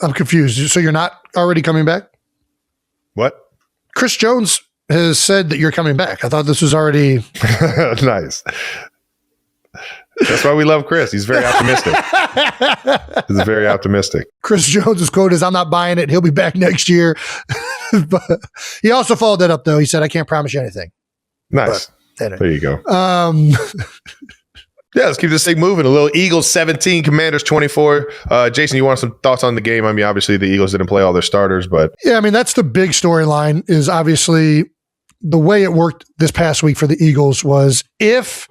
I'm confused. So you're not already coming back? What? Chris Jones has said that you're coming back. I thought this was already nice. That's why we love Chris. He's very optimistic. He's very optimistic. Chris Jones' quote is, "I'm not buying it. He'll be back next year." But he also followed that up, though. He said, "I can't promise you anything." Nice. But, anyway. There you go. Yeah, let's keep this thing moving. A little Eagles 17, Commanders 24. Jason, you want some thoughts on the game? I mean, obviously the Eagles didn't play all their starters, but yeah, I mean, that's the big storyline. Is obviously the way it worked this past week for the Eagles was if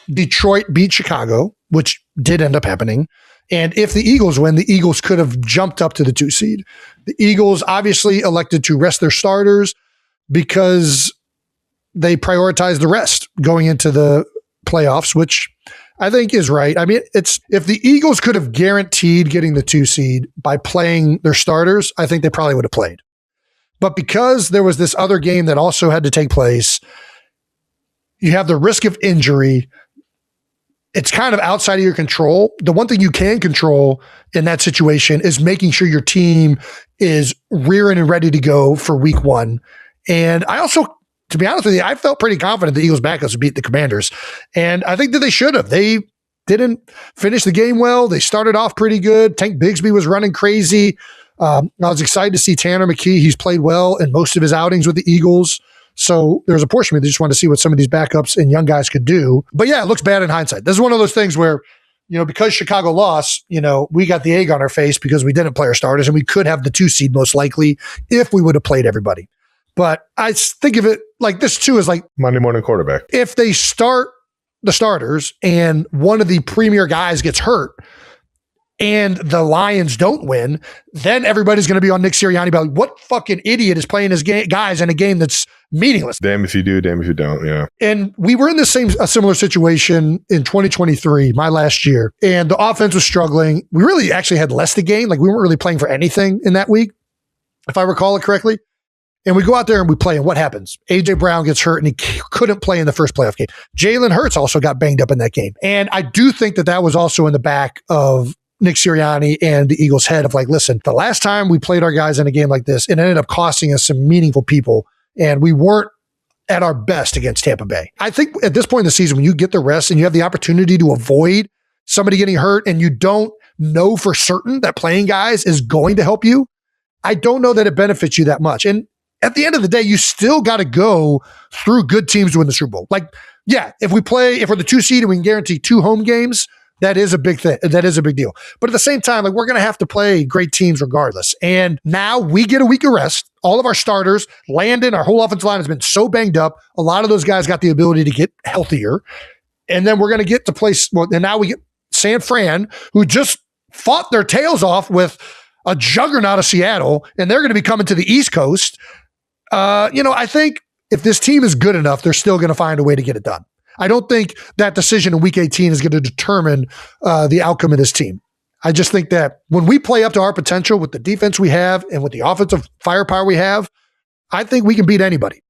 Detroit beat Chicago, which did end up happening. And if the Eagles win, the Eagles could have jumped up to the 2 seed. The Eagles obviously elected to rest their starters because they prioritized the rest going into the playoffs, which I think is right. I mean, it's if the Eagles could have guaranteed getting the 2 seed by playing their starters, I think they probably would have played. But because there was this other game that also had to take place, you have the risk of injury. It's kind of outside of your control. The one thing you can control in that situation is making sure your team is rearing and ready to go for week 1. And I also, to be honest with you, I felt pretty confident the Eagles backups would beat the Commanders. And I think that they should have. They didn't finish the game well. They started off pretty good. Tank Bigsby was running crazy. I was excited to see Tanner McKee. He's played well in most of his outings with the Eagles. So there's a portion of me that just wanted to see what some of these backups and young guys could do. But yeah, it looks bad in hindsight. This is one of those things where, because Chicago lost, we got the egg on our face because we didn't play our starters, and we could have the 2 seed most likely if we would have played everybody. But I think of it like this too, is like Monday morning quarterback. If they start the starters and one of the premier guys gets hurt and the Lions don't win, then everybody's going to be on Nick Sirianni about what fucking idiot is playing his guys in a game that's meaningless. Damn if you do, damn if you don't. Yeah. And we were in a similar situation in 2023, my last year, and the offense was struggling. We really actually had less to gain. Like we weren't really playing for anything in that week, if I recall it correctly. And we go out there and we play, and what happens? A.J. Brown gets hurt, and he couldn't play in the first playoff game. Jalen Hurts also got banged up in that game. And I do think that was also in the back of Nick Sirianni and the Eagles' head of like, listen, the last time we played our guys in a game like this, it ended up costing us some meaningful people, and we weren't at our best against Tampa Bay. I think at this point in the season, when you get the rest and you have the opportunity to avoid somebody getting hurt and you don't know for certain that playing guys is going to help you, I don't know that it benefits you that much. And at the end of the day, you still got to go through good teams to win the Super Bowl. Like, yeah, if we're the 2 seed and we can guarantee 2 home games, that is a big thing. That is a big deal. But at the same time, like we're going to have to play great teams regardless. And now we get a week of rest. All of our starters, Landon, our whole offensive line has been so banged up. A lot of those guys got the ability to get healthier. And then we're going to get to play. Well, and now we get San Fran, who just fought their tails off with a juggernaut of Seattle, and they're going to be coming to the East Coast. I think if this team is good enough, they're still going to find a way to get it done. I don't think that decision in week 18 is going to determine the outcome of this team. I just think that when we play up to our potential with the defense we have and with the offensive firepower we have, I think we can beat anybody.